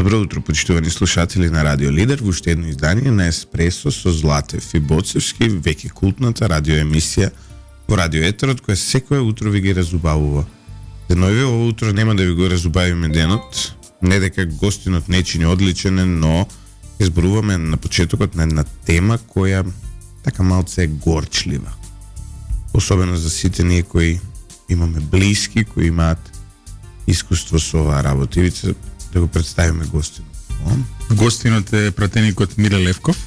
Добро утро, почитувани слушатели на Радио Лидер, во уште едно издание на Еспресо со Златев и Боцевски, веќе култната радиоемисија во радиоетерот, која секое утро ви ги разубавува. Денови ово утро нема да ви го разубавиме денот, не дека гостинот нечини одличен, но изборуваме на почетокот на една тема која така малце е горчлива. Особено за сите ние кои имаме блиски, кои имаат искуство со оваа работа. Ивица, да го представиме гостинот. Гостинот е пратеникот Миле Левков,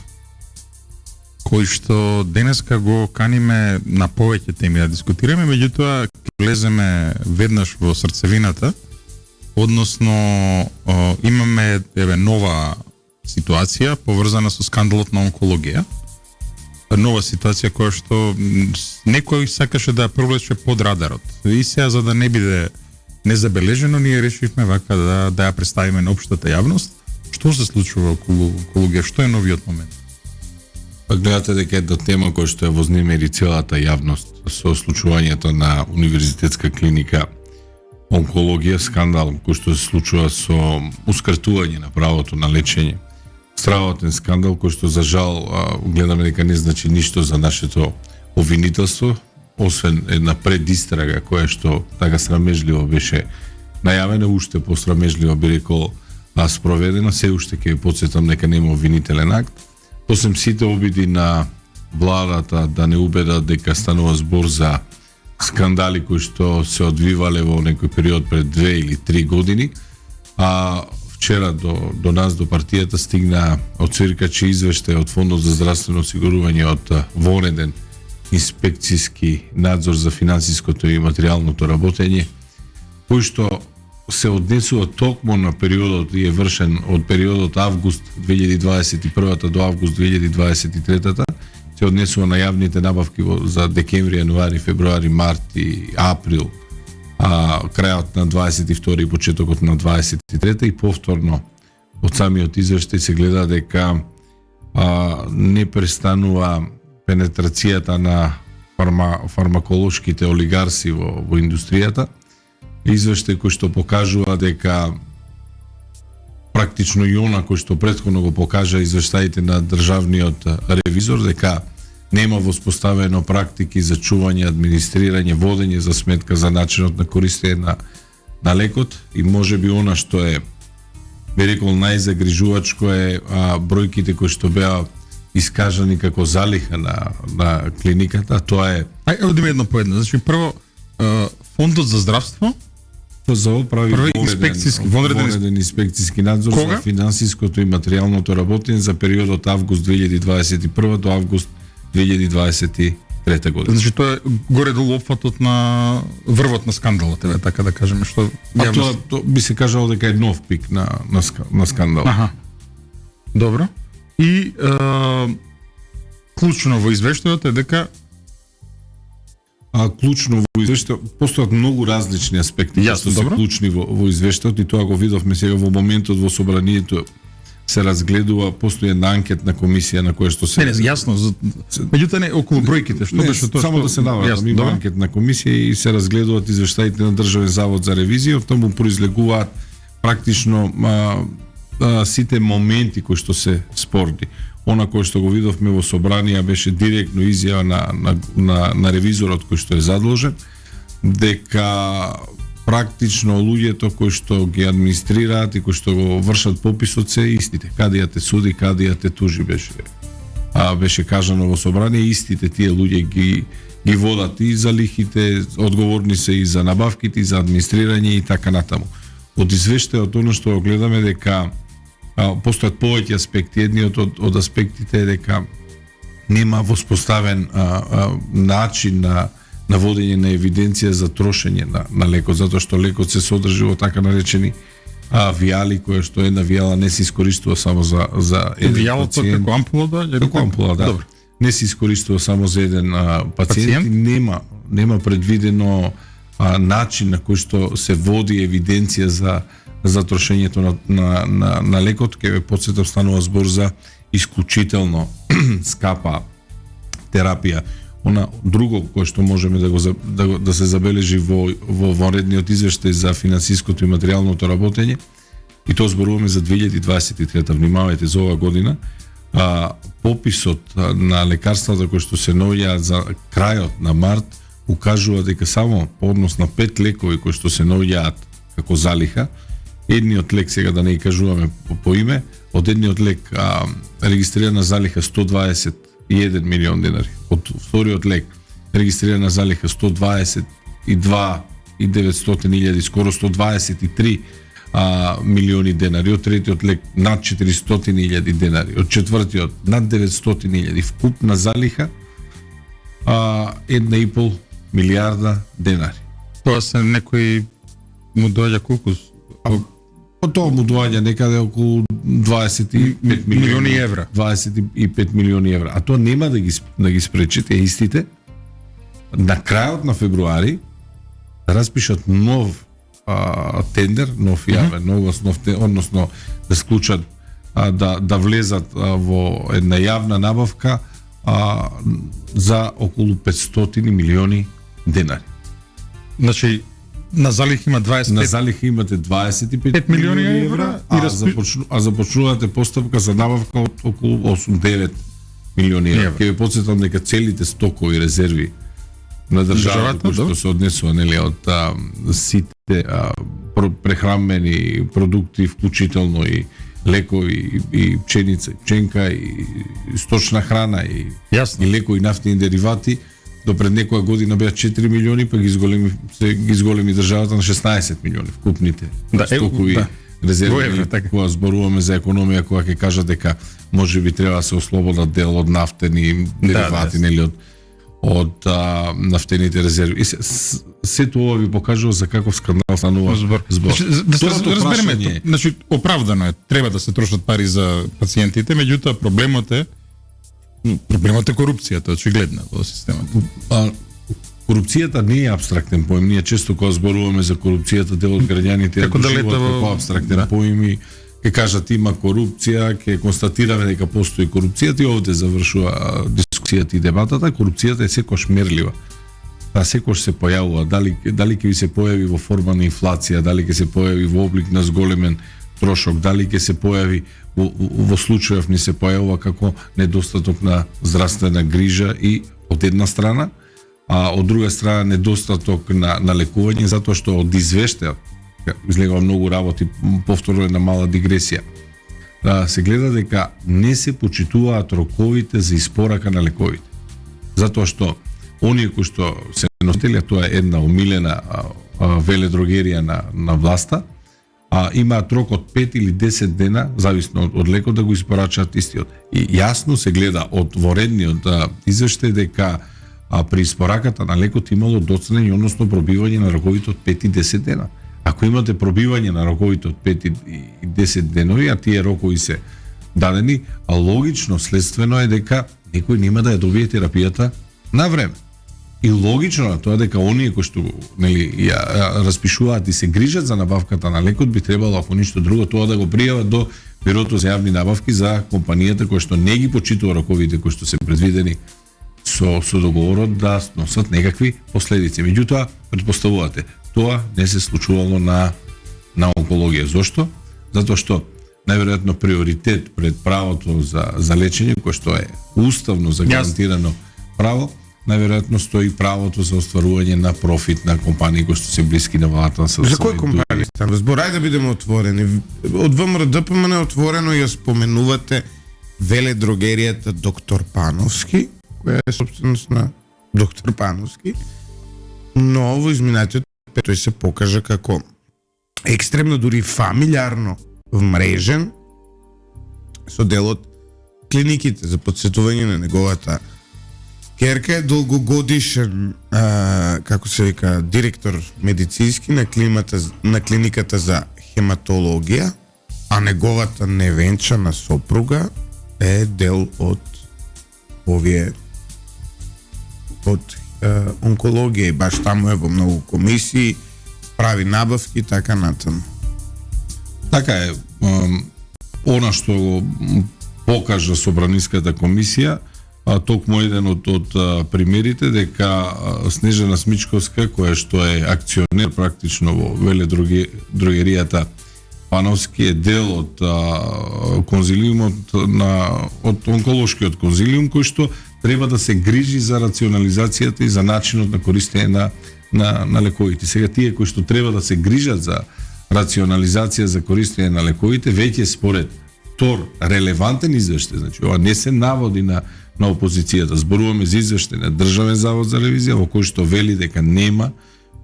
кој што денеска го каниме на повеќе теми да дискутираме, меѓутоа ќе влеземе веднаш во срцевината, односно имаме нова ситуација поврзана со скандалот на онкологија. Нова ситуација која што некој сакаше да ја провлече под радарот. И сега, за да не биде незабележено, ние решивме вака да ја представиме на општата јавност. Што се случува околу онкологија? Што е новиот момент? Па гледате дека е до тема која што ја вознемери целата јавност со случувањето на универзитетска клиника онкологија, скандал кој што се случува со ускратување на правото на лечење. Стравотен скандал кој што за жал гледаме дека не значи ништо за нашето обвинителство, освен една предистрага која што така срамежливо беше најавена, уште посрамежливо би рекол спроведена, се уште ќе потсетам дека нема обвинителен акт. Освен сите обиди на владата да не убедат дека станува збор за скандали кои што се одвивале во некој период пред 2 или 3 години, вчера до нас, до партијата, стигна од цвиркачи извештај од Фондот за здравствено осигурување од вонреден инспекцијски надзор за финансиското и материјалното работење, кој што се однесува токму на периодот и е вршен од периодот август 2021 до август 2023, се однесува на јавните набавки за декември, јануари, февруари, март и април, крајот на 22 и почетокот на 23 и повторно од самиот извештај се гледа дека не престанува пенетрацијата на фармаколошките олигарси во индустријата. Извештај кој што покажува дека практично и она кој што претходно го покажа извештаите на државниот ревизор, дека нема воспоставено практики за чување, администрирање, водење за сметка за начинот на користење на лекот, и можеби она што е, би рекол, најзагрижувачко е бројките кои што беа искажани како залиха на клиниката. Тоа е... Одиме едно по едно. Значи, прво, Фондот за здравство прави вонреден инспекцијски надзор Кога? за финансиското и материјалното работење за периодот август 2021 до август 2023 година. Значи, тоа е горе-долу опфатот на врвот на скандалот, така да кажеме, што тоа би се кажало дека е нов пик на скандал. Аха. Добро. И клучно во извештајот е дека клучно во извештајот постојат многу различни аспекти што се клучни во извештајот, и тоа го видовме сега во моментот во собранието се разгледува, постои една анкетна комисија на која што се... Не, јасно, меѓутоа не околу бројките, што беше тоа? Само да се навратам, има анкетна комисија и се разгледуваат извештаите на Државен завод за ревизија, од таму произлегуваат практично сите моменти кои што се спорни. Она кој што го видовме во собранија беше директно изјава на ревизорот кој што е задолжен, дека практично луѓето кои што ги администрираат и кои што го вршат пописот се истите. Каде ја те суди, каде ја те тужи беше кажано во собрание, истите тие луѓе ги водат и за лихите, одговорни се и за набавките, и за администрирање и така натаму. Од извештајот она што го гледаме дека постојат повеќе аспекти. Едниот од аспектите е дека нема воспоставен начин на водење на евиденција за трошење на лекот, затоа што лекот се содржи во така наречени вијали, која што една вијала не се искористува само за еден вијалото пациент. како ампула, да? Како ампула, да. Добро. Не се искористува само за еден пациент. Нема предвидено начин на кој што се води евиденција за трошењето на лекот. Ке ве потсетам, станува збор за исклучително скапа терапија. Она друго кое што можеме да се забележи во вонредниот извештај за финансиското и материјалното работење и тоа зборуваме за 2023. Внимавајте за оваа година, пописот на лекарствата кои што се наоѓаат за крајот на март укажува дека само по однос на 5 лекови кои што се наоѓаат како залиха, едниот лек, сега да не ги кажуваме по име, од едниот лек регистрирана залиха 121 милион денари, од вториот лек регистрирана залиха 122 и 900.000, скоро 123 милиони денари, од третиот лек над 400.000 денари, од четвртиот над 900.000, вкупна залиха 1,5 милиарда денари. Тоа се некои му доаѓа колку? По тоа му доаѓа некаде околу 25 милиони евра. 25 милиони евра. А тоа нема да ги спречи тие истите на крајот на февруари распишат нов тендер, нов јавен, односно да склучат да влезат во една јавна набавка за околу 500 милиони денари. Значи на залих има 25. На залих имате 25 милиони евра а започнувате постапка за набавка од околу 8-9 милиони евра. Ќе ви потсетам дека целите стокови резерви на државата кои што се однесува нели од сите прехранбени продукти, вклучително и лекови и пченица, и пченка и сточна храна и лекови и нафтени деривати, до пред некоја година беа 4 милиони, па ги изголеми државата на 16 милиони вкупните стокови резерви. Кога зборуваме за економија, кога ќе кажат дека можеби треба да се ослободат дел од нафтени деривати, нели од нафтените резерви. И се тоа ви покажува за каков скандал станува збор. Да се разбереме, значи оправдано е, треба да се трошат пари за пациентите, меѓутоа проблемот е корупцијата, очигледна во системот. Корупцијата не е апстрактен поим. Ние често кога зборуваме за корупцијата, дел од граѓаните како да лета во апстрактен поим и ќе кажат има корупција, ќе констатираме дека постои корупцијата и овде завршува дискусијата и дебатата. Корупцијата е секојаш мерлива. Секојаш се појавува, дали ќе ви се појави во форма на инфлација, дали ќе се појави во облик на зголемен трошок, дали ќе се појави во случајов ни се појавува како недостаток на здравствена грижа и од една страна, а од друга страна недостаток на лекување, затоа што од извештајот излегува многу работи, повторно една мала дигресија. Се гледа дека не се почитуваат роковите за испорака на лековите. Затоа што оние кои што се носители, тоа е една умилена веледрогерија на власта, имаат рок од 5 или 10 дена, зависно од лекот, да го испорачаат истиот. И јасно се гледа од воредниот извештај дека при испораката на лекот имало доцнење, односно пробивање на роковите од 5 и 10 дена. Ако имате пробивање на роковите од 5 и 10 денови, а тие рокови се дадени, логично следствено е дека некој нема да ја добие терапијата на време. И логично е тоа дека оние кои што ја распишуваат и се грижат за набавката на лекот би требало, ако ништо друго, тоа да го пријават до Бирото за јавни набавки за компанијата која што не ги почитува роковите кои што се предвидени со договорот да носат некакви последици. Меѓутоа, претпоставувате, тоа не се случувало на онкологија. Зошто? Затоа што најверојатно приоритет пред правото за лечење, кое што е уставно загарантирано право, најверојатно стои правото за остварување на профит на компании кои што се блиски на владата. За кои компании стан збор? Ајде да бидеме отворени. Од ВМРО ДПМН отворено ја споменувате веледрогеријата Доктор Пановски, која е собственост на Доктор Пановски, но во изминатиот тој се покажа како екстремно, дури фамилиарно вмрежен со дел од клиниките. За подсетување на неговата керка е долгогодишен, како се вика, директор медицински на клиниката за хематологија, а неговата невенчана сопруга е дел од овие од онкологија и баш таму е во многу комисии, прави набавки и така натаму. Така е, она што го покажа Собраниската комисија, токму еден од примерите дека Снежана Смичковска, која што е акционер практично во веледрогеријата Пановски е дел од конзилиумот од онколошкиот конзилиум кој што треба да се грижи за рационализацијата и за начинот на користење на лековите. Сега тие кои што треба да се грижат за рационализација за користење на лековите, веќе според втор релевантен извештај, значи ова не се наводи на опозицијата. Зборуваме за извештај на Државен завод за ревизија во кој што вели дека нема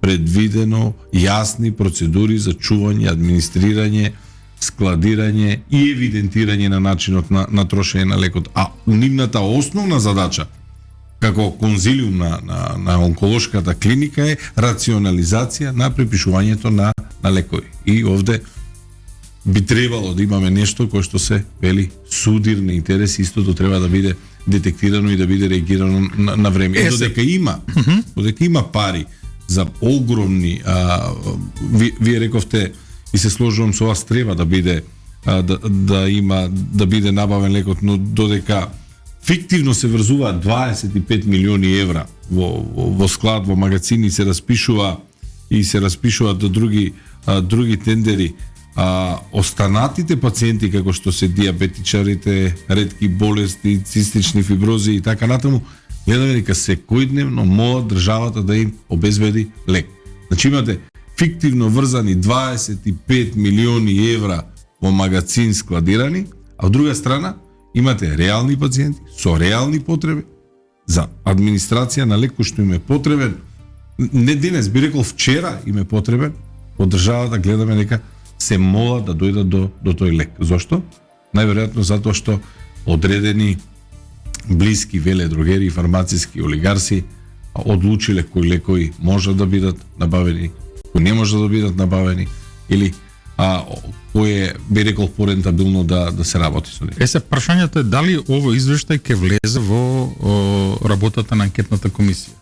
предвидено јасни процедури за чување, администрирање, складирање и евидентирање на начинот на трошење на лекот. А нивната основна задача како конзилиум на онколошката клиника е рационализација на препишувањето на лекови. И овде би требало да имаме нешто кое што се вели судир на интереси, истото треба да биде детектирано и да биде реагирано на време. И додека има пари за огромни, вие рековте и се сложувам со вас, треба да биде да биде набавен лекот, но додека фиктивно се врзуваат 25 милиони евра во склад, во магазини се распишуваат до други тендери, останатите пациенти како што се диабетичарите, ретки болести, цистични фибрози и така натаму, гледаме дека секојдневно молат државата да им обезбеди лек. Значи имате фиктивно врзани 25 милиони евра во магазин складирани, а од друга страна имате реални пациенти со реални потреби за администрација на лек кој што им е потребен. Не денес, би рекол вчера им е потребен, од државата гледаме дека се молат да дојдат до тој лек. Зошто? Најверојатно затоа што одредени блиски веледрогери и фармациски олигарси одлучиле кои лекови можат да бидат набавени, кои не можат да бидат набавени, или кој е, би рекол, порентабилно да се работи со него. Се прашањето е дали ово извештај ќе влезе во работата на анкетната комисија?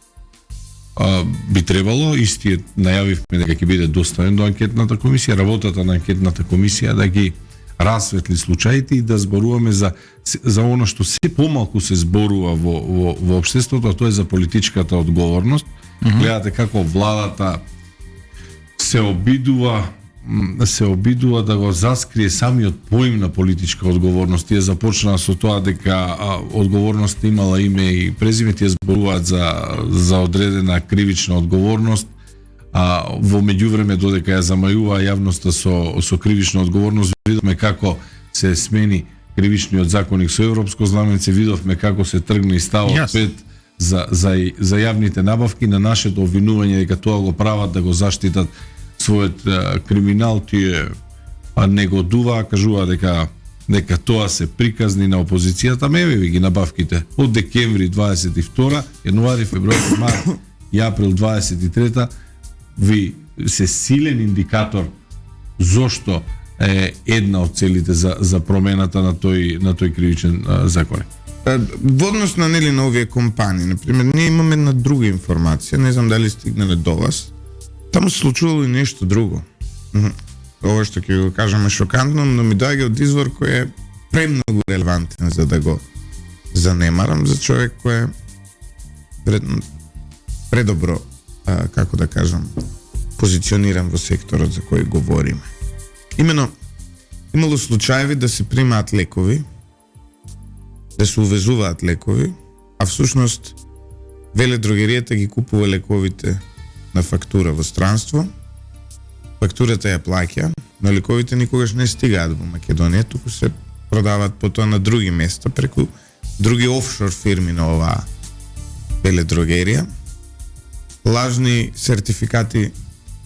Би требало, истиот најавивме дека ќе биде доставен до анкетната комисија, работата на анкетната комисија да ги расветли случаите и да зборуваме за оно што се помалку се зборува во општеството, а тоа е за политичката одговорност. Гледате како владата се обидува да го заскрие самиот поим на политичка одговорност. Тие започнаа со тоа дека одговорноста имала име и презиме, тие зборуваат за одредена кривична одговорност, а во меѓувреме додека ја замајува јавноста со кривична одговорност, видовме како се смени кривичниот законник со европско знаменце, видовме како се тргна и ставот 5 за јавните набавки, на нашето обвинување дека тоа го прават да го заштитат својот криминал, тие негодува, кажува дека тоа се приказни на опозицијата. Еве ви ги набавките од декември 22, јануари, февруари, март и април 23 ви се силен индикатор зошто е една од целите за промената на тој кривичен законник. Во однос на овие компании, например, ние имаме една друга информација, не знам дали стигнале до вас. Таму се случувало и нешто друго. Ова што ќе го кажаме шокантно, но ми доаѓа од извор кој е премногу релевантен за да го занемарам, за човек кој е предобро, како да кажам, позициониран во секторот за кој говориме. Имено, имало случаеви да се примаат лекови, да се увезуваат лекови, а всушност веледрогеријата ги купува лековите на фактура во странство, фактурата ја плаќа, но лековите никогаш не стигаат во Македонија, туку се продаваат потоа на други места, преку други офшор фирми на оваа веледрогерија. Лажни сертификати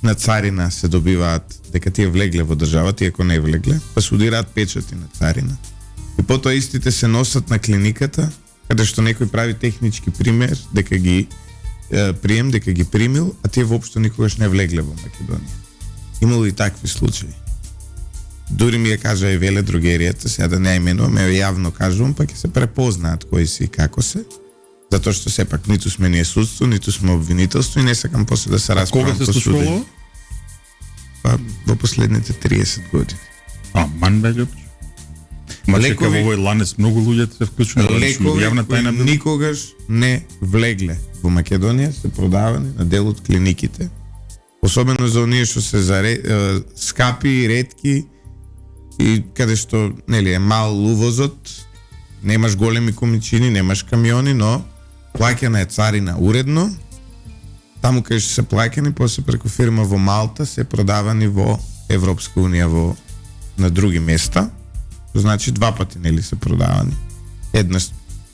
на царина се добиваат дека тие влегле во државата, иако не влегле, па се удираат печати на царина. И потоа истите се носат на клиниката, каде што некој прави технички пример дека ги дека ги примил, а тие воопшто никогаш не влегле во Македонија. Имало и такви случаи. Дури ми ја кажа и веледрогеријата, сега да не ја именувам, јавно кажувам, па ќе се препознаат кои си и како се, затоа што сепак ниту сме ние судство, ниту сме обвинителство и не сакам после да се расправам по судење. Па во последните 30 години. Ман беѓа. Мачека во овој ланец многу луѓе се вклучени во јавна тајна. Никогаш не влегле во Македонија, се продавани на дел од клиниките. Особено за оние што се скапи, ретки и каде што нели е мал увозот, немаш големи количини, немаш камиони, но плаќана е царина уредно. Таму каде што се плаќани, после преку фирма во Малта се продавани во Европска унија на други места. Значи два пати нели се продавани. Еднаш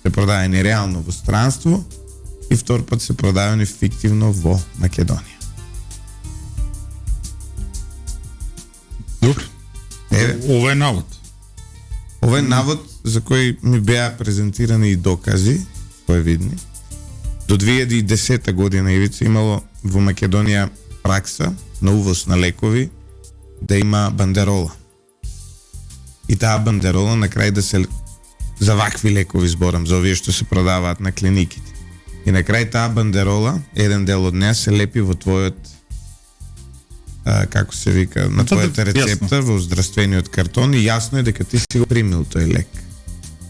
се продавани реално во странство и втор пат се продавани фиктивно во Македонија. Добро. Ова е навод. Ова е навод за кој ми беа презентирани и докази, кои видни. До 2010 година Ивица имало во Македонија пракса на увоз на лекови да има бандерола. И таа бандерола на крај да се за вакви лекови зборам, за овие што се продаваат на клиниките. И на крај таа бандерола, еден дел од неа се лепи во твојот како се вика, на твојата рецепта во здравствениот картон и јасно е дека ти си го примил тој лек.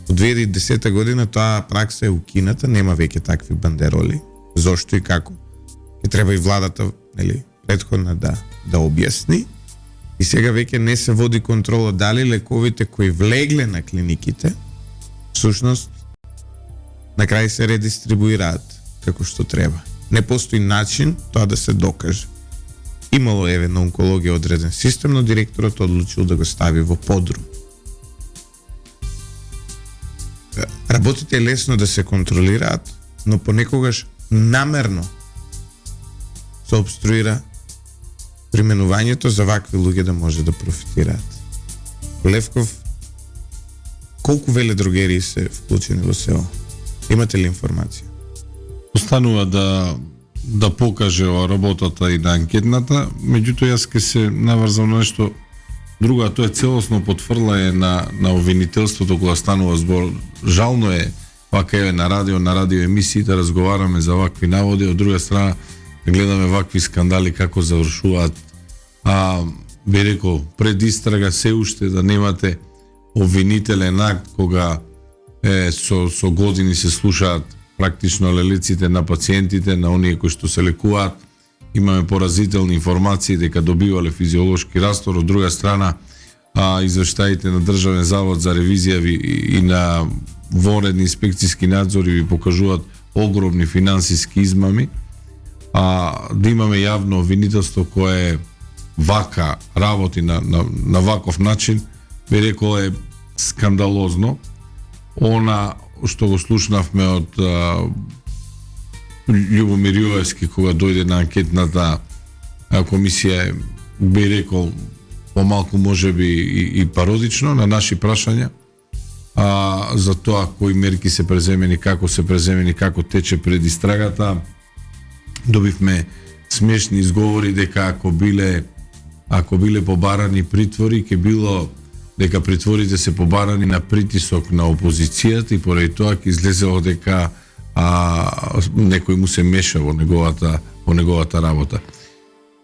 Од 2010 година таа пракса е укината, нема веќе такви бандероли. Зошто и како? Ќе треба и владата, нели, претходна да објасни. И сега веќе не се води контрола дали лековите кои влегле на клиниките всушност на крај се редистрибуираат како што треба. Не постои начин тоа да се докаже. Имало еве на онкологија одреден систем, но директорот одлучил да го стави во подрум. Работите е лесно да се контролираат, но понекогаш намерно се обструира применувањето за вакви луѓе да може да профитираат. Левков, колку веледрогерии се вклучени во село? Имате ли информација? Останува да покаже работата и на анкетната, меѓутоа јас ке се наврзам на нешто друго, а тоа е целосно потврлање на обвинителството кога станува збор. Жално е вака е на радио емисии да разговараме за вакви наводи, од друга страна да гледаме вакви скандали како завршуваат. Би рекол, пред истрага се уште да немате обвинителен акт кога со години се слушаат практично лелиците на пациентите, на оние кои што се лекуваат. Имаме поразителни информации дека добивале физиолошки растор, од друга страна извештаите на Државен завод за ревизија и на воредни инспекцијски надзори ви покажуваат огромни финансиски измами. Да имаме јавно обвинителство кое вака работи на ваков начин, би рекол е скандалозно. Она што го слушнавме од Љубомир Јовевски кога дојде на анкетната комисија, би рекол помалку можеби и пародично на наши прашања за тоа кои мерки се преземени, како тече пред истрагата. Добивме смешни изговори дека ако биле побарани притвори, ќе било дека притворите се побарани на притисок на опозицијата и поради тоа ќе излезело дека некој му се меша во неговата работа.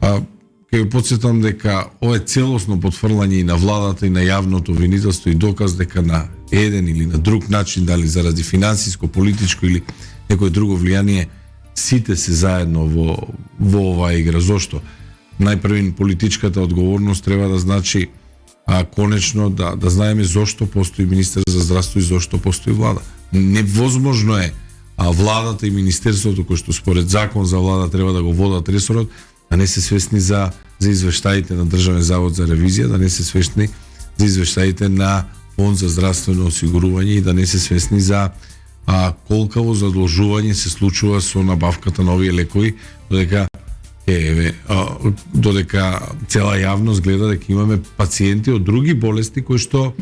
Ке ви подсетам дека ова е целосно потврлање и на владата и на јавното обвинителство и доказ дека на еден или на друг начин, дали заради финансиско, политичко или некој друго влијание, сите се заедно во оваа игра. Зошто? Најпрвин политичката одговорност треба да значи конечно да знаеме зошто постои министер за здравство и зошто постои влада. Невозможно е владата и министерството кој што според закон за влада треба да го водат ресорот, да не се свесни за извештаите на Државен завод за ревизија, да не се свесни за извештаите на Фонд за здравствено осигурување и да не се свесни за колкаво задолжување се случува со набавката на овие лекови, додека цела јавност гледа дека имаме пациенти од други болести кои што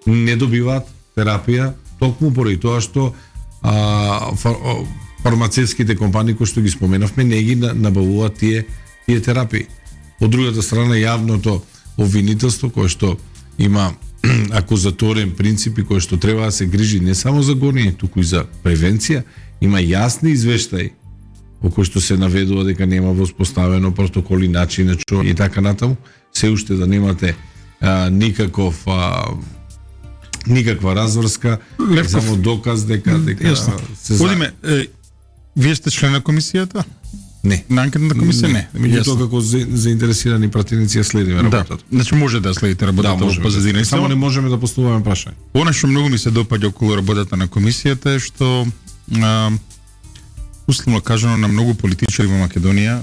не добиваат терапија токму поради тоа што фармацевските компании кои што ги споменавме не ги набавуваат тие терапии. Од другата страна јавното обвинителство кое што има акузаторен принцип и кој што треба да се грижи не само за гонење, туку и за превенција, има јасни извештаи во кој што се наведува дека нема воспоставено протоколи, начини и така натаму, се уште да немате никаква разврска, само доказ дека се Одиме, вие сте член на комисијата? Не. На анкетната комисија не. Меѓутоа како заинтересирани пратеници ја следиме Да, работата. значи може да следите работата во позадина. Само не можеме да поставуваме прашање. Она што многу ми се допаѓа околу работата на комисијата е што условно кажано на многу политичари во Македонија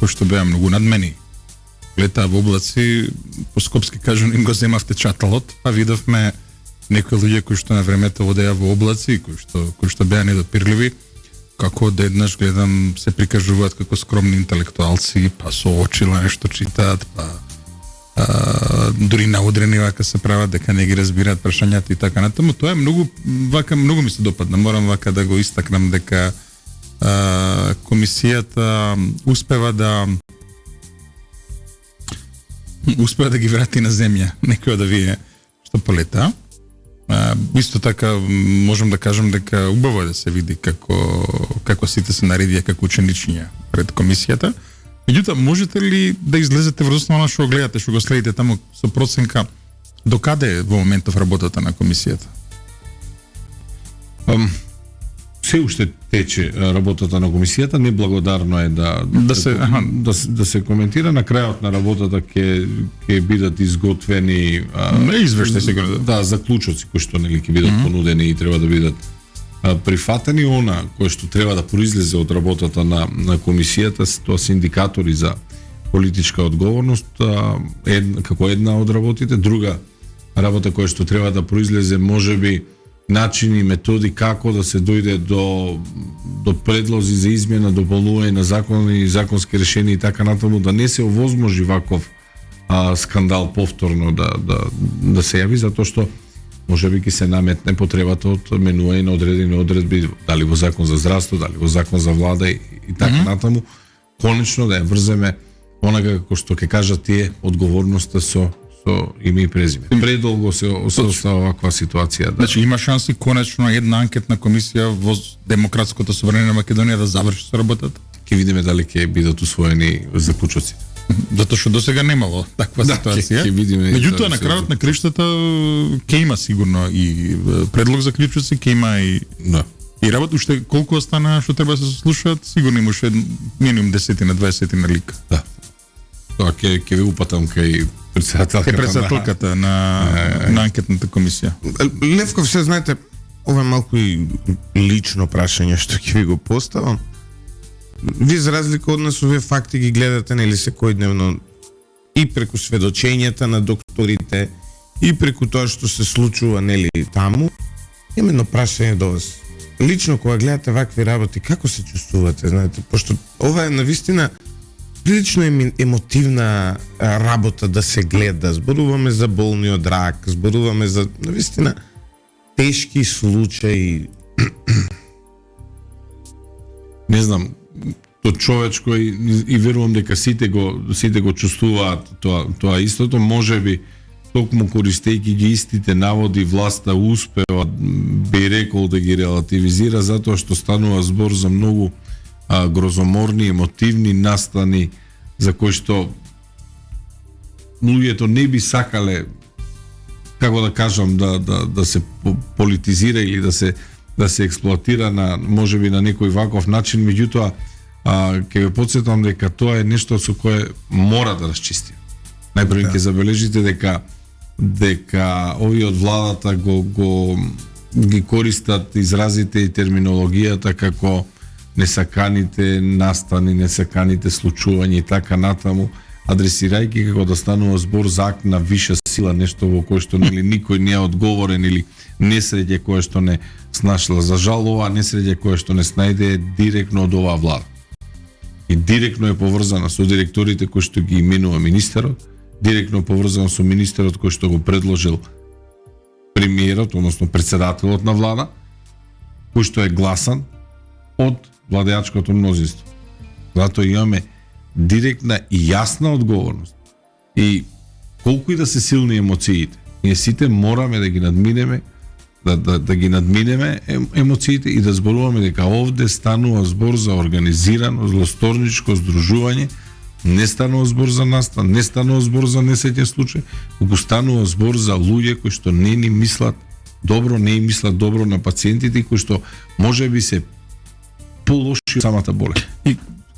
кои што беа многу надмени летаа во облаци, по скопски кажано им го земавте чаталот, а видовме некои луѓе кои што на времето одеа во облаци, кои што беа недопирливи, како да еднаш гледам се прикажуваат како скромни интелектуалци, па со очила нешто читаат, па дури наудрени вака се прават дека не ги разбираат прашањата и така натаму. Тоа е многу ми се допадна. Морам вака да го истакнам дека комисијата успева да ги врати на земја некој од овие што полета. Исто така можам да кажам дека убаво е да се види како сите се наредија како ученичиња пред комисијата. Меѓутоа, можете ли да излезете врз основа на што гледате, што го следите таму со проценка докаде е во моментов работата на комисијата? Се уште тече работата на комисијата, неблагодарно е да се коментира. На крајот на работата ќе бидат изготвени извештај сигурно. Да, заклучоци кои што нели ќе бидат понудени и треба да бидат прифатени. Она кој што треба да произлезе од работата на комисијата, тоа се индикатори за политичка одговорност, како една од работите. Друга работа која што треба да произлезе можеби начини, методи како да се дојде до предлози за измена, дополнување на закони, законски решенија и така натаму, да не се овозможи ваков скандал повторно да се јави, затоа што можеби ќе се наметне потребата од менување на одредени одредби, дали во закон за здравство, дали во закон за влада и така натаму, конечно да ја врземе онака како што ќе кажат тие одговорноста со име и презиме. Предолго се остава ваква ситуација. Да. Значи има шанси конечно една анкетна комисија во Демократското собрание на Македонија да заврши со работата? Ќе видиме дали ќе бидат усвоени заклучоци. Затоа што досега немало таква ситуација. Ќе видиме. Меѓутоа на крајот на криштата ќе има сигурно и предлог за заклучоци, ќе има и и работа уште колку остана што треба да се слушаат, сигурно има уште минимум 10 на 20 на лика. Да. Тоа ќе ви упатам кај председателката на анкетната комисија. Левков, се знаете, ова е малку и лично прашање што ќе ви го поставам. Вие за разлика од нас овие факти ги гледате нели секојдневно и преку сведочењата на докторите и преку тоа што се случува нели таму. Именно прашање до вас. Лично кога гледате вакви работи, како се чувствувате, знаете, пошто ова е навистина прилично емотивна работа да се гледа. Зборуваме за болниот рак, зборуваме за навистина тешки случаи. Не знам, тоа човечко и верувам дека сите го чувствуваат тоа истото, можеби токму користејќи ги истите наводи власта успева би рекол да ги релативизира затоа што станува збор за многу грозоморни, емотивни настани за кои што луѓето не би сакале, како да кажам, да се политизира или да се експлоатира на можеби на некој ваков начин, меѓутоа ќе ве потсетам дека тоа е нешто со кое мора да расчисти. Најпрво ќе забележите дека овие од владата ги користат изразите и терминологијата како несаканите настани, несаканите случувања и така натаму, адресирајќи како да станува збор за акт на виша сила, нешто во кое што нели никој не е одговорен или несреќа кое што не снашла. За жал, оваа несреќа кое што не снајде е директно од оваа влада. И директно е поврзана со директорите кои што ги именува министерот, директно е поврзана со министерот кој што го предложил премиерот, односно председателот на влада, кој што е гласан од владеачкото мнозинство. Затоа имаме директна и јасна одговорност. И колку и да се силни емоциите, ние сите мораме да ги надминеме, да ги надминеме емоциите и да зборуваме дека овде станува збор за организирано злосторничко здружување, не станува збор за настан, не станува збор за несреќен случај, туку станува збор за луѓе кои што не ни мислат добро, не им мислат добро на пациентите, кои што можеби се полоши од самата болест. И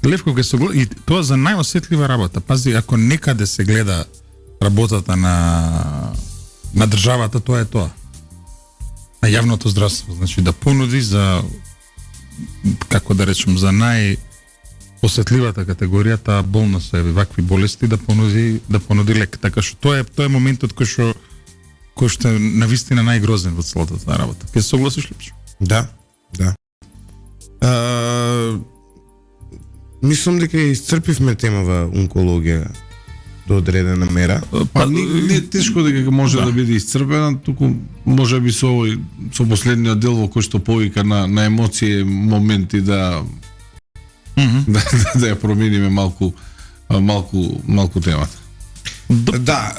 Левков и тоа за најосетлива работа. Пази, ако некаде се гледа работата на државата, тоа е тоа. На јавното здравство, значи да понуди за, како да речем, за најосетливата категорија, таа болна со вакви болести, да понуди лек. Така што тоа е моментот кој што е навистина најгрозен во целата таа работа. Ке се согласиш ли? Да. Мислам дека исцрпивме темава онкологија до одредена мера. Па не е тешко дека може да биде исцрпена, туку може би со последниот дел во кој што повика на емоции, моменти да ја промениме малку темата. Да,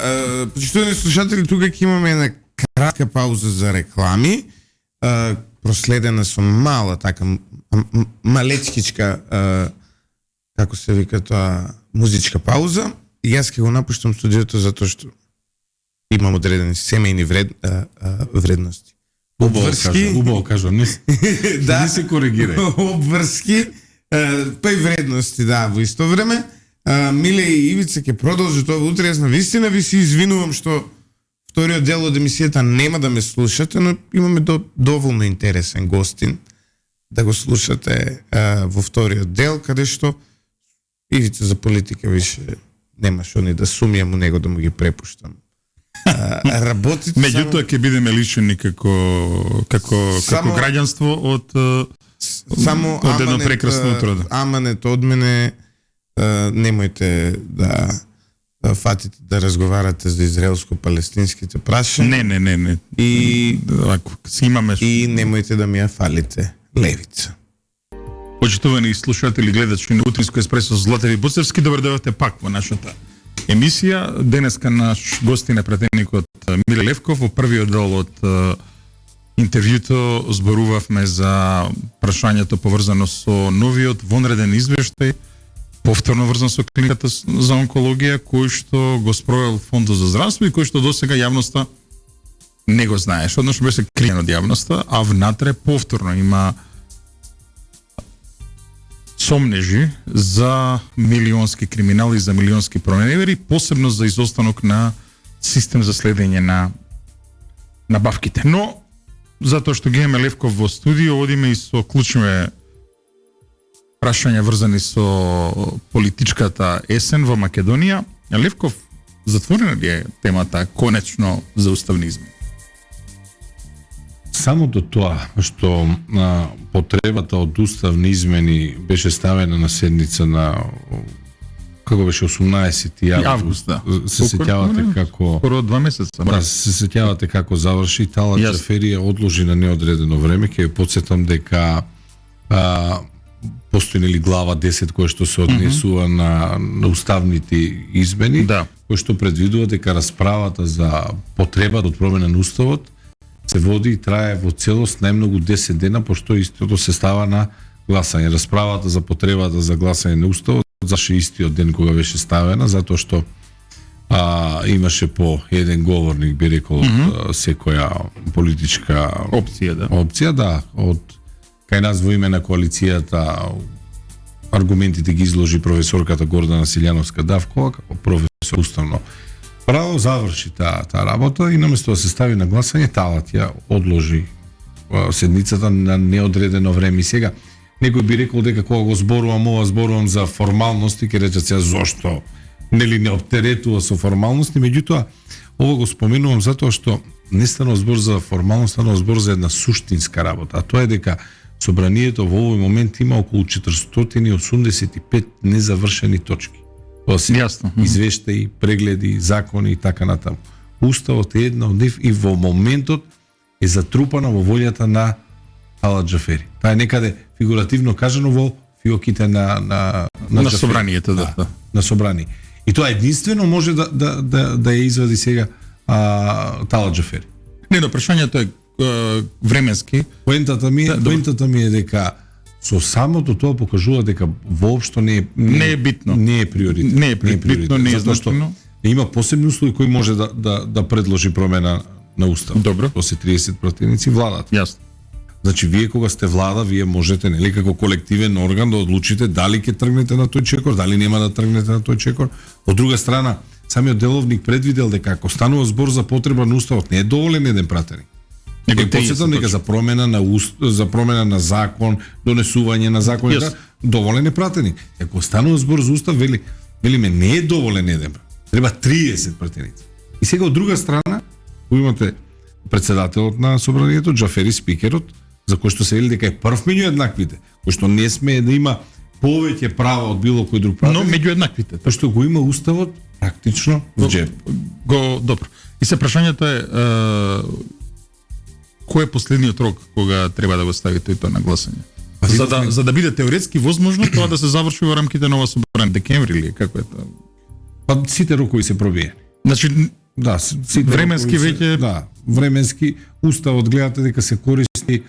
почитувани слушатели, тука ќе имаме една кратка пауза за реклами, проследена со мала така малечкичка, како се вика тоа, музичка пауза. И јас ќе го напуштам студиото затоа што имам одредени семејни вредности. Убаво кажам, не се коригирај. Обврски, па и вредности, да, во исто време. Миле и Ивица ќе продолжи тоа утре. Јас навистина ви се извинувам што вториот дел од емисијата нема да ме слушате, но имаме доволно интересен гостин да го слушате во вториот дел, каде што Ивица за политика више немаш они да сумјам у него да му ги препуштам работите. Меѓутоа ќе бидеме лишени како граѓанство од едно прекрасно утро. Аманет од мене, немојте да фатите да разговарате за израелско-палестинските прашања. Не. И имаме и немојте да ми ја фалите левица. Почитувани слушатели, гледачи на Утринско еспресо со Златеви Буцевски, добро дојдовте пак во нашата емисија. Денеска наш гостин е пратеникот Миле Левков. Во првиот дел од интервјуто зборувавме за прашањето поврзано со новиот вонреден извештај, повторно врзан со клиниката за онкологија, кој што го спровел Фондот за здравство и кој што досега јавноста не го знаеш. Односно беше криен од јавноста, а внатре повторно има сомнежи за милионски криминали, за милионски проневери, посебно за изостанок на систем за следење на набавките. Но, затоа што ги имаме Левков во студио, одиме и со клучни прашања врзани со политичката есен во Македонија. Левков, затворена ли е темата конечно за уставни измени? Самото тоа што потребата од уставни измени беше ставена на седница на како беше 18 август, се сеќавате како скоро 2 месеца. Да, се сеќавате како заврши Талат Џафери ја одложи на неодредено време. Ќе потсетам дека постои нели глава 10 која што се однесува на уставните измени, кој што предвидува дека расправата за потребата од промена на уставот се води и трае во целост најмногу 10 дена, пошто истото се става на гласање. Расправата за потребата за гласање на уставот заше истиот ден кога беше ставена, затоа што имаше по еден говорник, би рекол, од секоја политичка опција, да, од кај нас во име на коалицијата аргументите ги изложи професорката Гордана Силјановска-Давкова како професор уставно право, заврши таа работа и наместо да се стави на гласање, Талат ја одложи седницата на неодредено време. И сега некој би рекол дека кога го зборувам за формалности, ќе речат сега зошто нели не оптеретува со формалности, меѓутоа ово го споменувам затоа што не станува збор за формалност, станува збор за една суштинска работа, а тоа е дека собранието во овој момент има околу 485 незавршени точки. Тоа се извештаи, прегледи, закони и така натаму. Уставот е една од нив и во моментот е затрупана во волјата на Талат Џафери. Таа е некаде фигуративно кажано во фиоките на собранието, да. На собрание. И тоа единствено може да ја извади сега Талат Џафери. Не, но прашањето е временски. Поентата ми е дека со самото тоа покажува дека воопшто не е битно. Не е приоритет. Не е битно, не е значено. Има посебни услови кои може да предложи промена на устав. Добро. Тоа се 30 противници владат. Јасно. Значи вие кога сте влада, вие можете нели како колективен орган да одлучите дали ќе тргнете на тој чекор, дали нема да тргнете на тој чекор. Од друга страна, самиот деловник предвидел дека ако станува збор за потреба на уставот, не е доволен еден пратеник. Некој посетам дека за промена на закон, донесување на закон, доволен е пратеник. Ако станува збор за устав, велиме не е доволен еден. Треба 30 пратеници. И сега од друга страна, имате председателот на собранието, Џафери спикерот, за кој што се вели дека е прв меѓу еднаквите, кој што не смее да има повеќе права од било кој друг пратеник. Но меѓу еднаквите. Тоа што го има уставот практично во џеп. Добро. И се прашањето е кој е последниот рок кога треба да го ставите тоа на гласање? За да биде теоретски возможно тоа да се заврши во рамките на ова собрание, декември или како е тоа? Па сите рокови се пробиени. Значи да, сите временски веќе временски уставот гледате дека се користи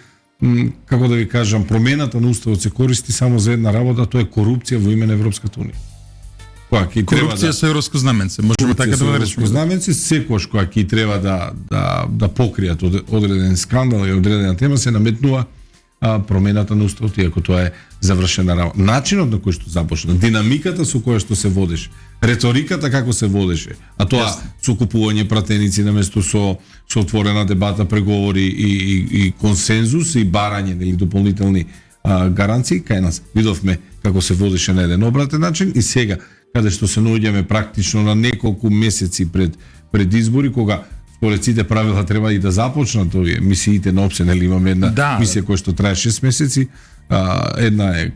како да ви кажам, промената на уставот се користи само за една работа, тоа е корупција во име на Европската унија. Корупција со европско знаменце, можеме така да го речеме. Знаменце секојаш кога ќе треба да покријат одреден скандал и одредена тема се наметнува промената на уставот, иако тоа е завршена работа. Начинот на кој што започна, динамиката со која што се водеше, реториката како се водеше, а тоа со купување пратеници наместо со отворена дебата, преговори и консензус и барање или дополнителни гаранции, кај нас видовме како се водеше на еден обратен начин и сега каде што се наоѓаме практично на неколку месеци пред избори, кога според сите правила треба и да започнат овие мисиите на ОПСЕ, нели имаме една мисија која што трае 6 месеци, една е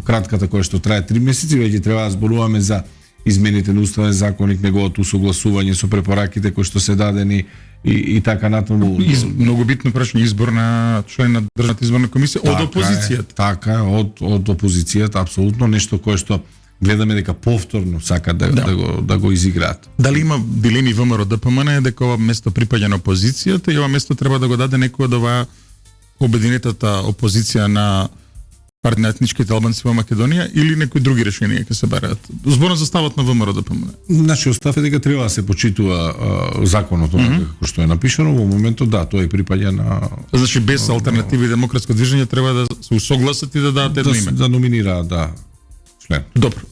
кратката која што трае 3 месеци, веќе треба да зборуваме за измените на уставен законник, неговото усогласување со препораките кои што се дадени и така натаму. Многу битно прашање, избор на член на Државната изборна комисија од опозицијата. Така е, од опозицијата, апсолутно нешто кое што гледаме дека повторно сакат да го изиграат. Дали има дилеми ВМРО ДПМН дека ова место припаѓа на опозицијата и ова место треба да го даде некој од оваа обединетата опозиција на партија на етничките албанци во Македонија или некои други решенија ќе се бараат? Зборно за ставот на ВМРО ДПМН. Значи, остав е дека треба да се почитува законот како што е напишано, во моментот тоа и припаѓа на... Значи, без алтернатива и демократско движење треба да се усогласат и да дадат едно име. Да номинираат, член. Добро.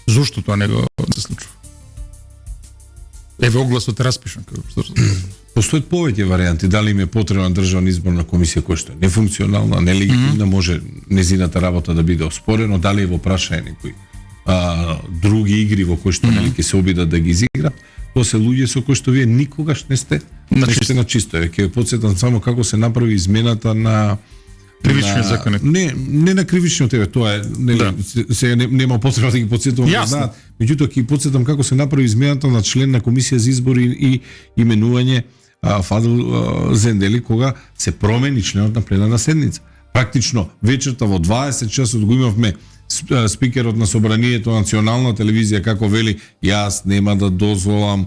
Зошто тоа не го се случува? Еве огласот е распишан. Постојат повеќе варијанти, дали им е потребна државна изборна комисија која што е нефункционална, нелегитимна, може незината работа да биде оспорено, дали е во прашање некои други игри во кои што ќе се обидат да ги изиграат. Тоа се луѓе со кои што вие никогаш не сте на чисто. Ќе ве потсетам само како се направи измената на кривичниот законник. Не на кривичниот, тоа е, сега нема потреба да ги потсетувам да знаат. Меѓутоа ќе потсетам како се направи измената на член на комисија за избори и именување Фадил Зендели, кога се промени членот на пленарна седница. Практично вечерта во 20 часот го имавме спикерот на собранието на национална телевизија како вели јас нема да дозволам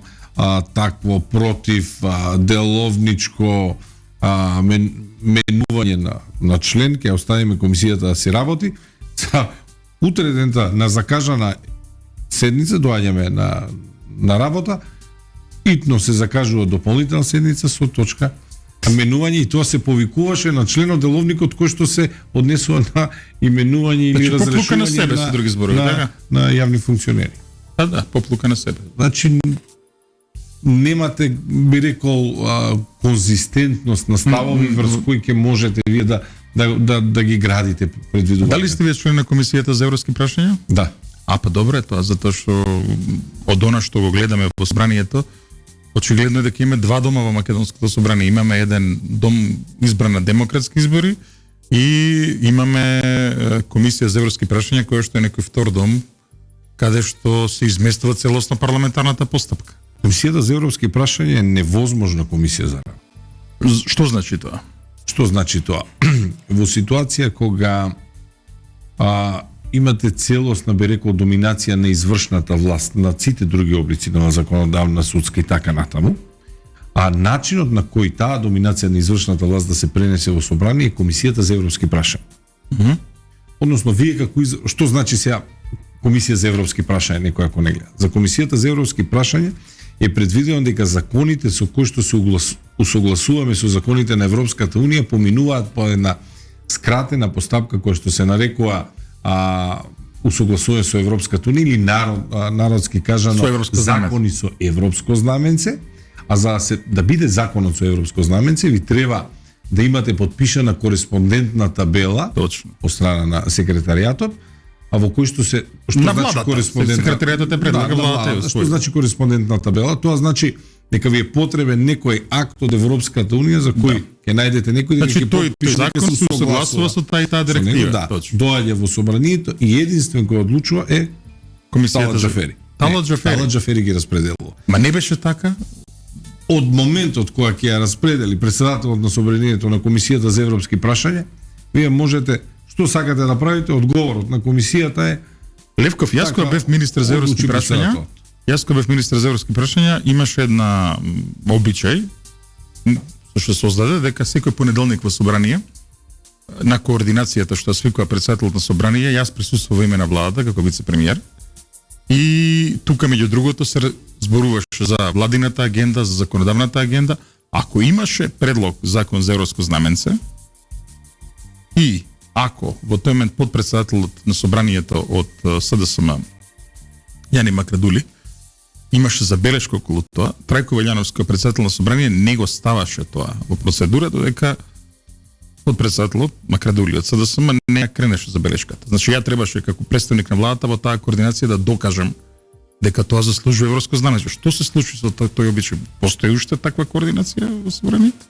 такво против деловничко менување на член, ќе оставиме комисијата да се работи. Утре дента на закажана седница доаѓаме на работа, итно се закажува дополнителна седница со точка менување и тоа се повикуваше на членот деловникот кој што се однесува на именување или разрешување на себе со други зборови, на јавни функционери. Да, поплука на себе. Значи немате, би рекол, конзистентност на ставови врз кои ќе можете вие да ги градите предвидувањето. Дали сте вие член на комисијата за европски прашања? Да. Па добро е тоа, затоа што од она што го гледаме во собранието, очигледно е дека има два дома во македонското собрание. Имаме еден дом избран на демократски избори и имаме комисија за европски прашања која што е некој втор дом каде што се изместува целосно парламентарната постапка. Комисијата за европски прашања е невозможна комисија за работа. Што значи тоа? Што значи тоа? Во ситуација кога имате целосна, би рекол, доминација на извршната власт на сите други облици на законодавна, судска и така натаму, а начинот на кој таа доминација на извршната власт да се пренесе во собрание е комисијата за европски прашања. Односно, вие како што значи сега комисија за европски прашања, некој ако не гледа. За комисијата за европски прашања е предвидено дека законите со кои што се усогласуваме со законите на Европската Унија, поминуваат по една скратена постапка која што се нарекува усогласување со Европската Унија или народски кажано закони со европско знаменце, а да биде законот со европско знаменце ви треба да имате подпишана кореспондентна табела од страна на секретаријатот, а во кој што значи кореспондентна секретаријатот е предлага владата. Што значи кореспондентна табела? Тоа значи дека ви е потребен некој акт од Европската Унија за кој ќе најдете некој да ќе подпише, закон се согласува со таа и таа директива. Доаѓа во собранието и единствен кој одлучува е комисијата Џафери. Талат Џафери ги распределува. Ма не беше така? Од моментот кога ќе ја распредели претседателот на собранието на комисијата за европски прашања, вие можете што сакате да правите, одговорот на комисијата е Левков, јас кога бев министер за европски прашања, имаше една обичај што се создаде дека секој понеделник во собрание на координацијата што свикува претседателот на собрание, јас присуствував во име на владата како вице-премиер. И тука меѓу другото се зборуваше за владината агенда, за законодавната агенда. Ако имаше предлог закон за европско знаменце и ако во тој момент подпредседателот на собранието од СДСМ Јани Макрадули имаше забелешка околу тоа, Трајко Ваљановски, председател на собрание, не го ставаше тоа во процедура, додека подпредседателот Макрадули од СДСМ не кренеше забелешката. Значи ја требаше како представник на владата во таа координација да докажам дека тоа заслужува европско знаменце. Што се случи со тој обичај? Постои уште таква координација во собранието?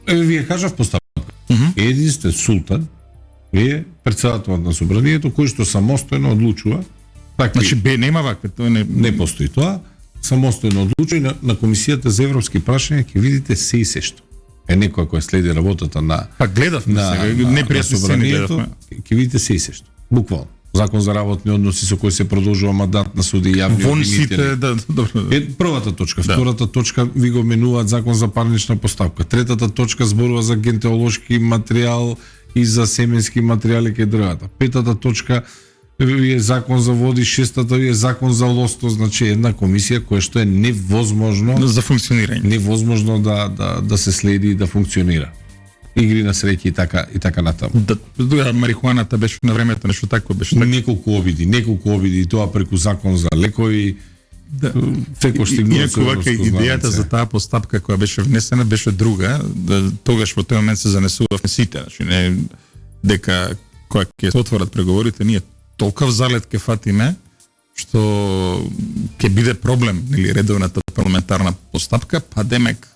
Вие кажав постапка. Единствен султан е председателот на собранието кој што самостојно одлучува. Значи нема вакви, тоа не постои тоа. Самостојно одлучува на комисијата за европски прашања ќе видите се и се што. Некоја која следи работата на гледавме непријатни сцени гледавме. Ќе видите се и се што. Буквално. Закон за работни односи со кој се продолжува мандат на суди и јавни обвинители. Првата точка, втората точка ви го менуваат закон за парнична постапка. Третата точка зборува за генеалошки материјал и за семенски материјали кај дрвата. Петата точка е закон за води, шестата е закон за лосто, значи една комисија која што е невозможно за функционирање. Невозможно да се следи и да функционира. Игри на среќа и така натаму. Марихуаната беше на времето нешто такво беше. Неколку обиди, тоа преку закон за лекови. Секој стигнува со европско знаменце. Идејата за таа постапка која беше внесена беше друга, тогаш во тој момент се занесувавме сите, значи не дека кога ќе се отворат преговорите, ние толков залет ке фатиме што ќе биде проблем или редовната парламентарна постапка, па демек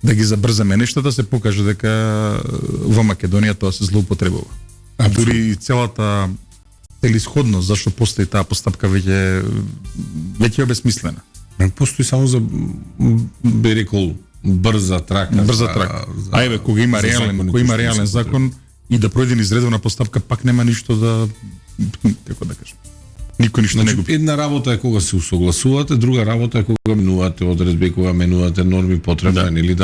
да ги забрзаме нештата, се покаже дека во Македонија тоа се злоупотребува. А дури целата целисходност зашто постои таа постапка веќе е обесмислена. Постои само за би рекол брза трака. Ајде, кога има реален закон и да пројде низ редовна постапка, пак нема ништо да како да кажам. Никој ништо не губи. Една работа е кога се усогласувате, друга работа е кога менувате одредби, кога менувате норми потребни или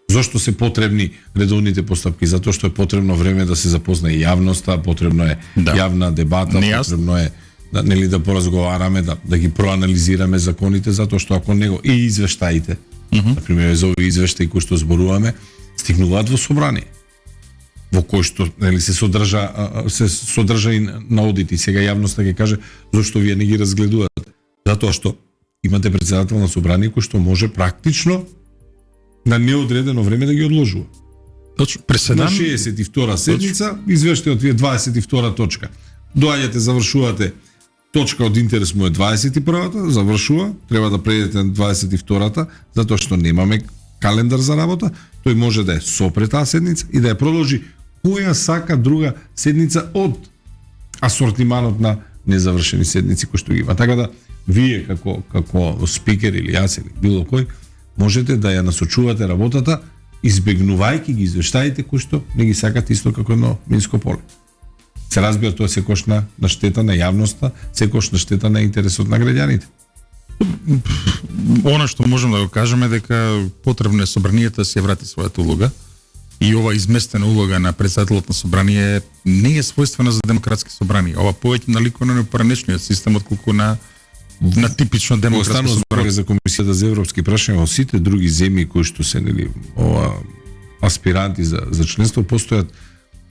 зошто се потребни редовните постапки, затоа што е потребно време да се запознае јавноста, потребно е јавна дебата, потребно е да поразговараме, да ги проанализираме законите, затоа што ако него и извештаите, например за овие извештаи кои што зборуваме, стигнуваат во собрание, во кој што се содржа и на одити. Сега јавноста ќе каже зошто вие не ги разгледувате. Затоа што имате председател на собрание кој што може практично на неодредено време да ги одложува. Точно, на 62 седница, извештајот ви е 22 точка. Доаѓате, завршувате, точка од интерес му е 21-та, завршува, треба да преидете на 22-та, затоа што немаме календар за работа, тој може да е сопре таа седница и да ја продолжи која сака друга седница од асортиманот на незавршени седници кои што ги има. Така да вие како спикер или јас или било кој можете да ја насочувате работата избегнувајќи ги извештаите кои што не ги сакате исто како едно минско поле. Се разбира тоа секош на штета на јавноста, секош на штета на интересот на граѓаните. Она што можеме да го кажеме дека потребно е собранието да се врати својата улога и ова изместена улога на председателот на собрание не е својствена за демократски собрани. Ова повеќе наликува на параничниот систем отколку на на типично демократско Останува собрание. за Комисијата за европски прашања во сите други земји кои што се нели аспиранти за членство, постојат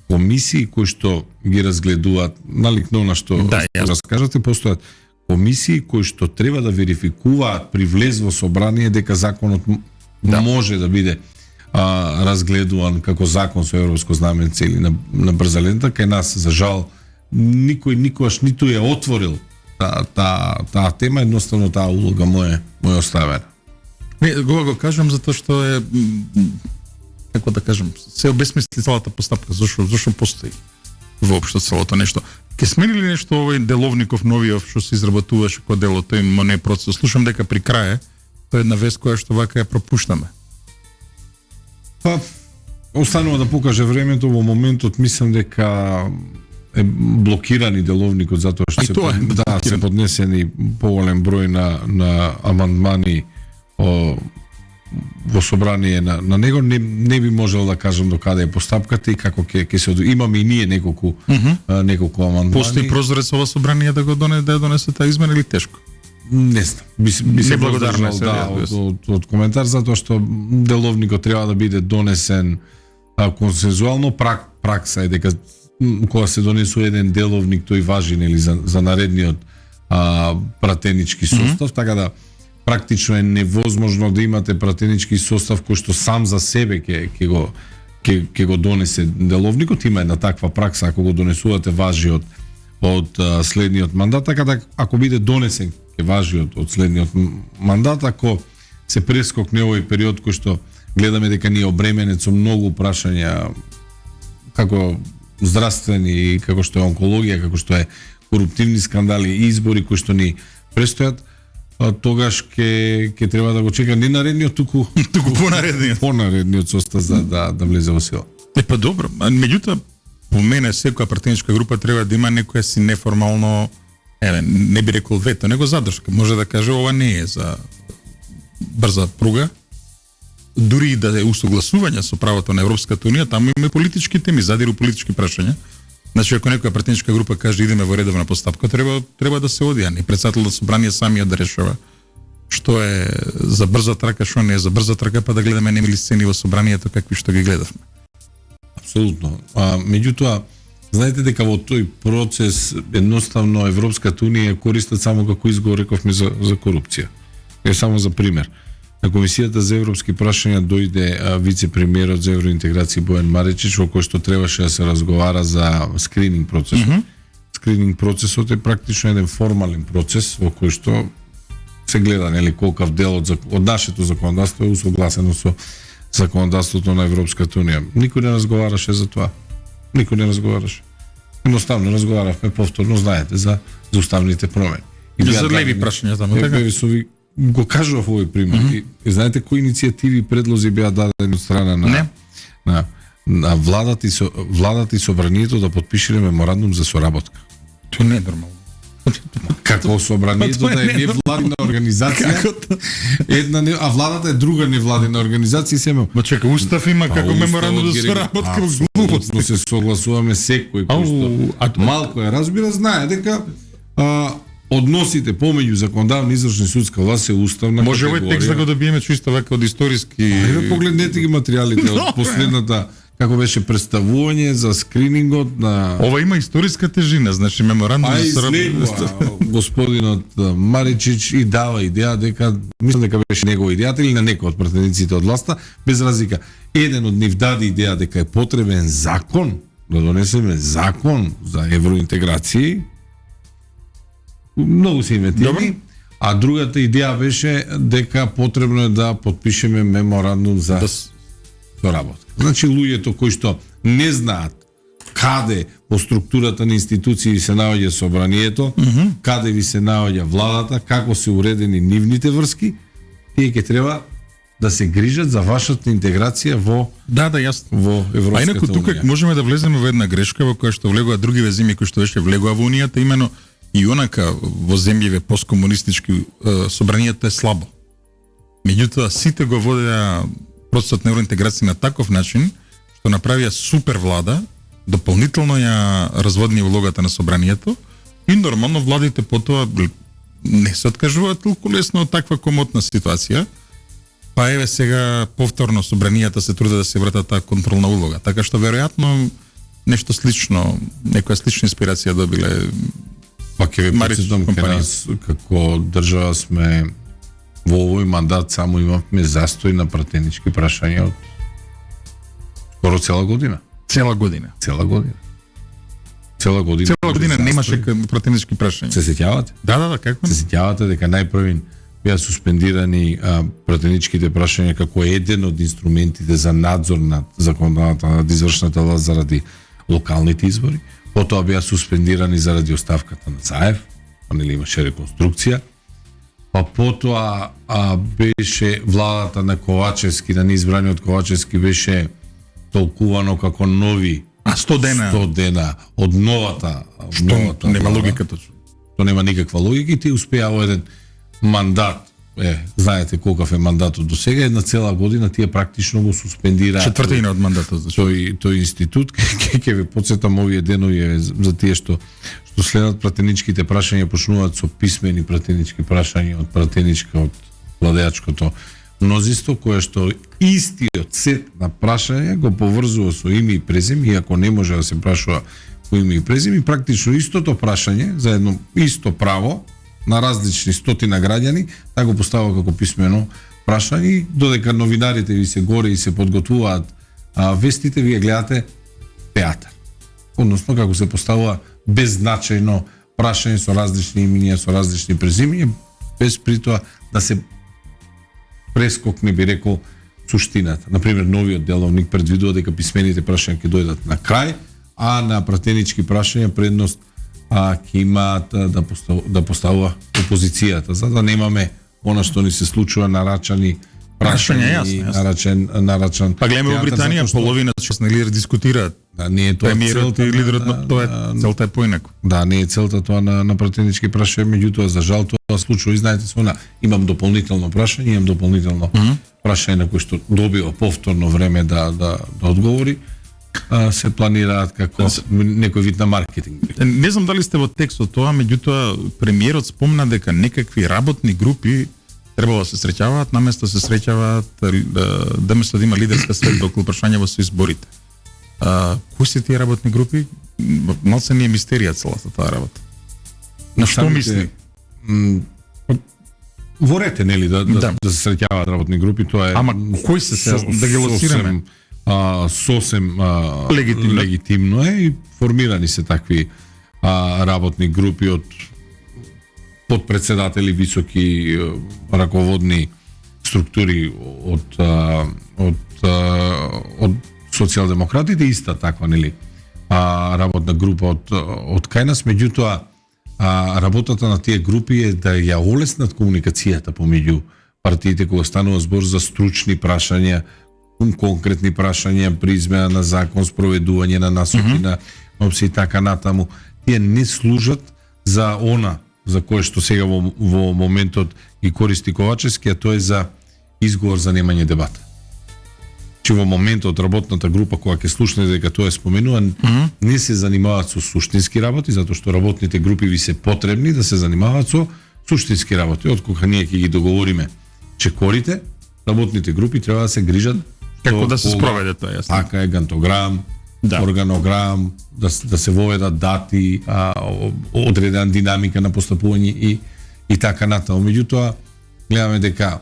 комисии кои што ги разгледуваат, налик на она што раскажате, постојат комисии кои што треба да верификуваат при влез во собрание дека законот може да биде разгледуван како закон со европско знаменце или на брза лента. Кај нас, за жал, никој никогаш ниту е отворил таа тема, едноставно таа улога му е оставена. Не, го кажам затоа што е, како да кажам, се обесмисли целата постапка, зашо постои воопшто целото нешто. Ке смени ли нешто овој деловников новиот што се изработуваше кој дело тој не процес? Слушам дека при крај тоа е една вест која што вака ја пропуштаме. Па, останува да покаже времето, во моментот мислам дека е блокирани деловникот затоа што се поднесени поголем број на амандмани во собрание на него. Не би можел да кажам до каде е постапката и како ќе се имаме и ние неколку амандмани. Постои прозорец ова собрание да донесе таа измена или тешко? Не знам. Би се благодарна од коментар, затоа што деловникот треба да биде донесен консензуално. Пракса е дека кога се донесува еден деловник, тој важи нели за наредниот пратенички состав, така да практично е невозможно да имате пратенички состав кој што сам за себе ќе го донесе деловникот. Има една таква пракса, ако го донесувате важи од следниот мандат, така да ако биде донесен ќе важи од следниот мандат. Ако се прескокне овој период кој што гледаме дека ни е обременет со многу прашања како здравствени, како што е онкологија, како што е коруптивни скандали и избори кои што ни престојат, тогаш ќе треба да го чека не наредниот, туку понаредниот состав за да влезе во сила. Па добро, меѓутоа по мене секоја пратеничка група треба да има некоја си неформално, не би рекол вето, него задршка. Може да каже ова не е за брза пруга, дури и да е усогласување со правото на Европската унија, таму има и политички теми, задиру политички прашања. Значи, ако некоја пратеничка група каже идеме во редовна постапка, треба да се оди, а не председателот на собрание самиот да решава што е за брза трака, што не е за брза трака, па да гледаме немили сцени во собранието какви што ги гледавме. Апсолутно. Меѓутоа, знаете дека во тој процес едноставно Европската унија користат само како изговор, рековме за корупција. Е само за пример. На Комисијата за европски прашања дојде вице-премиерот за евроинтеграција Бојан Маричич, во кој што требаше да се разговара за скрининг процесот. Скрининг процесот е практично еден формален процес во кој што се гледа нели колкав дел од нашето законодавство е усогласено со законодавството на Европската унија. Никој не разговараше за тоа. Никој не разговараше. Едноставно разговаравме повторно, знаете, за уставните промени. И за леви прашања таму, така? Го кажував овој пример. И знаете кои иницијативи и предлози беа дадени од страна на владата и собранието да подпишеле меморандум за соработка. Тоа не е нормално. Како собранието да е невладина организација, а владата е друга невладина организација и се Ма чека, устав има како меморандум за соработка, глупост. Но се согласуваме секој кој што малку е разбира, знае дека односите помеѓу законодавна и извршна судска власт се уставна категорија. Може овој текст да го добиеме чисто вака од историски. Еве погледнете ги материјалите од последната како беше представување за скринингот на ова има историска тежина, значи меморандум за соработка. Господинот Маричич и дава идеја дека мислам дека беше негова идејата или на некој од пратениците од власта, без разлика. Еден од нив даде идеја дека е потребен закон, да донесеме закон за евроинтеграција. Многу се инвентивни. А другата идеја беше дека потребно е да подпишеме меморандум за соработка. Значи луѓето кои што не знаат каде по структурата на институции се наоѓа собранието, каде ви се наоѓа владата, како се уредени нивните врски, тие ќе треба да се грижат за вашата интеграција во јасно. Во Европската унија. А инаку тука можеме да влеземе во една грешка во која што влегува други земји кои што беше влегува во унијата, имено и онака во земјиве посткомунистички собранието е слабо. Меѓутоа сите го водеа процесот на евроинтеграција на таков начин што направија супер влада, дополнително ја разводни улогата на собранието и нормално владите потоа не се откажуваат толку лесно од таква комотна ситуација. Па еве сега повторно собранијата се трудат да се вратат таа контролна улога. Така што веројатно нешто слично, некоја слична инспирација добиле. Па ќе ви Марици потсетам ке компанија. нас како држава сме во овој мандат само имавме застој на пратенички прашања од скоро цела година. Цела година. Цела година. Цела година. Цела година застој. немаше пратенички прашања. Се сеќавате? Да, како? Се сеќавате дека најпрвин беа суспендирани пратеничките прашања како еден од инструментите за надзор над законодавната над извршната власт заради локалните избори. Потоа беа суспендирани заради оставката на Заев, нели имаше реконструкција. Па потоа беше владата на Ковачевски, на неизбраниот Ковачевски беше толкувано како нови 100 дена. 100 дена од новата Што нема влада. логика точно. То нема никаква логика и ти успеа во еден мандат. Знаете колкав е мандатот до сега, една цела година тие практично го суспендираа. Четвртина од мандатот зашто. Тој институт ќе ви подсетам овие денови за тие што следат пратеничките прашања, почнуваат со писмени пратенички прашања од пратеничка од владеачкото мнозинство, кое што истиот сет на прашања го поврзува со име и презиме, иако не може да се прашува по име и презиме, практично истото прашање за едно исто право на различни стотина граѓани, да го поставува како писмено прашање, додека новинарите ви се горе и се подготвуваат вестите, вие гледате театар. Односно, како се поставува беззначајно прашање со различни имиња, со различни презимиња, без при тоа да се прескокне, би рекол, суштината. Например, новиот деловник предвидува дека писмените прашања ќе дојдат на крај, а на пратенички прашања предност ќе имаат да поставува опозицијата, за да немаме она што ни се случува нарачани прашања и нарачан. Па гледаме во Британија половина што нели дискутираат. Да, не е тоа премиерот и лидерот на тоа целта е поинаку. Да, не е целта тоа на пратенички прашања, меѓутоа за жал тоа случува и знаете со она имам дополнително прашање, имам дополнително прашање на кој што добива повторно време да одговори. Се планираат како некој вид на маркетинг. Не знам дали сте во текстот тоа, меѓутоа премиерот спомна дека некакви работни групи требало да се среќаваат, наместо се среќаваат наместо да има лидерска средба околу прашања во изборите. Кои се тие работни групи? Малце не е мистерија целата таа работа. На што мисли? Ворете, нели, да се среќаваат работни групи, тоа е. Ама кои се да ги лоцираме? Сосем легитимно е и формирани се такви работни групи од подпредседатели, високи раководни структури од социјалдемократите, иста таква, нели, работна група од кај нас, меѓутоа работата на тие групи е да ја олеснат комуникацијата помеѓу партиите кога станува збор за стручни прашања, конкретни прашања при измена на закон, спроведување на насоки на опции и така натаму. Тие не служат за она за кое што сега во моментот ги користи Ковачевски, а тоа е за изговор за немање дебата. Че во моментот работната група која ќе слушне дека тоа е споменува, не се занимаваат со суштински работи, затоа што работните групи ви се потребни да се занимаваат со суштински работи. Откога ние ќе ги договориме чекорите, работните групи треба да се грижат како да се спроведе тоа, јасно. Така е, гантограм, органограм, да се воведат дати, одредена динамика на постапување и така натаму. Меѓутоа, гледаме дека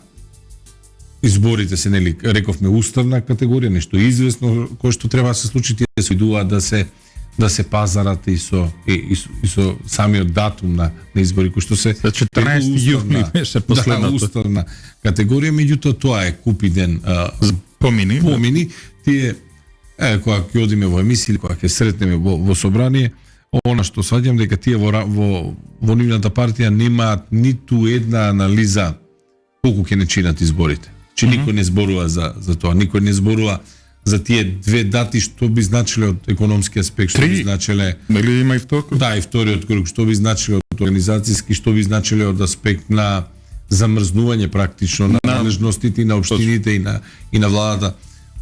изборите се, нели, рековме уставна категорија, нешто известно кое што треба да се случи, тие се идуваат да се пазарат и со самиот датум на избори кој што се 14 јуни беше последното. Уставна категорија, меѓутоа тоа е купи ден помини. Тие кога ќе одиме во емисија, кога ќе сретнеме во собрание, она што сваѓам дека тие во нивната партија немаат ниту една анализа колку ќе не чинат изборите. Че никој не зборува за тоа, никој не зборува за тие две дати што би значиле од економски аспект, што би значиле. Нели има и втор круг? Да, и вториот круг, што би значиле од организацијски, што би значиле од аспект на замрзнување практично на належностите и на општините и на владата.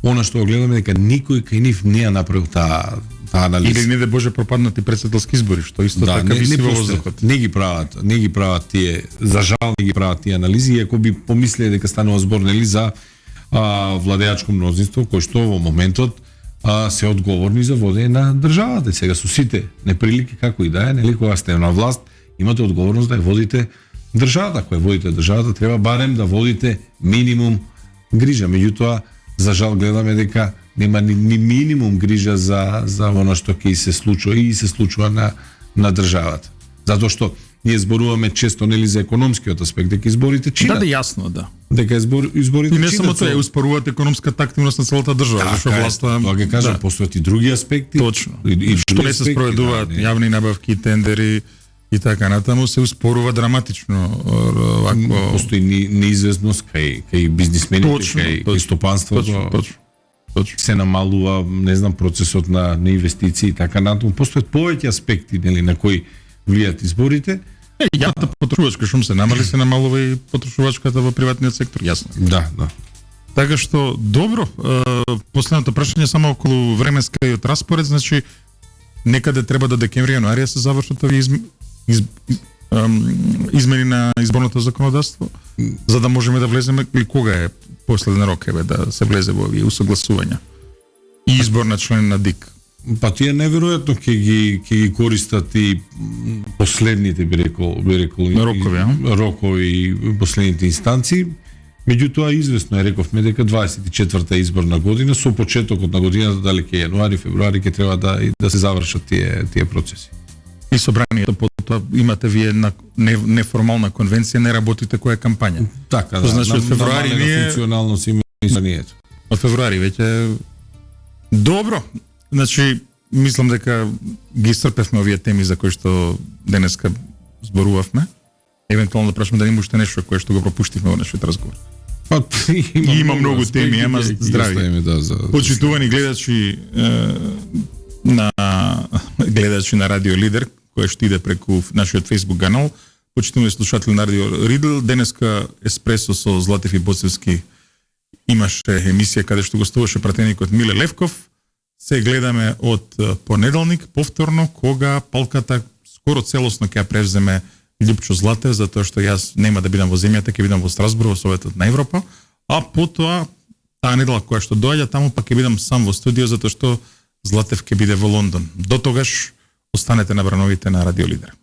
Она што го гледаме дека никој кај нив не ја направил таа анализа. Или не да Боже пропаднати претседателски избори, што исто така виси во воздухот. Не ги прават тие, за жал не ги прават тие анализи, иако би помислеле дека станува збор нели за владеачко мнозинство кој што во моментот се одговорни за водење на државата. Сега со сите неприлики како и да е, нели кога сте на власт, имате одговорност да ја водите државата. Кога водите државата, треба барем да водите минимум грижа. Меѓутоа, за жал гледаме дека нема ни минимум грижа за она што ќе се случува и се случува на државата. Затоа што ние зборуваме често нели за економскиот аспект, дека изборите чинат. Да, јасно, да. Дека изборите и не само тоа, успоруваат економската активност на целата држава, зашто власта тоа ќе кажам, постојат и други аспекти. Точно. И што не се спроведуваат јавни набавки, тендери и така натаму, се успорува драматично. Постои неизвестност кај бизнисмените, кај стопанството. Точно. Се намалува, не знам, процесот на инвестиции и така натаму. Постојат повеќе аспекти нели на кои влијат изборите. Јавната потрошувачка шум се намали, се намалува и потрошувачката во приватниот сектор, јасно. Да. Така што, добро, последното прашање само околу временскиот распоред, значи, некаде треба до декември, јануари се завршат овие измени на изборното законодавство, за да можеме да влеземе, или кога е последен рок да се влезе во овие усогласувања и избор на член на ДИК? Па тие неверојатно ќе ги користат и последните би рекол рокови и последните инстанции. Меѓутоа известно е, рековме дека 24-та изборна година со почетокот на годината, дали ќе јануари, февруари ќе треба да се завршат тие процеси. И собранието потоа имате вие една неформална конвенција, не работите која кампања. Така, да. Значи од февруари ние функционалност има собранието. Од февруари веќе добро. Значи, мислам дека ги исцрпевме овие теми за кои што денеска зборувавме. Евентуално да прашаме да има уште нешто кое што го пропуштивме во нашиот разговор. Па, има многу теми, ама здрави. Почитувани гледачи на Радио Лидер, кој што иде преку нашиот Facebook канал, почитувани слушатели на Радио Ридл, денеска Еспресо со Златев и Боцевски имаше емисија каде што гостуваше пратеникот Миле Левков. Се гледаме од понеделник, повторно, кога палката скоро целосно ќе превземе Љупчо Златев, затоа што јас нема да бидам во земјата, ќе бидам во Страсбург, во Советот на Европа, а потоа таа недела која што доаѓа таму, па ќе бидам сам во студио, затоа што Златев ќе биде во Лондон. До тогаш останете на брановите на Радио Лидер.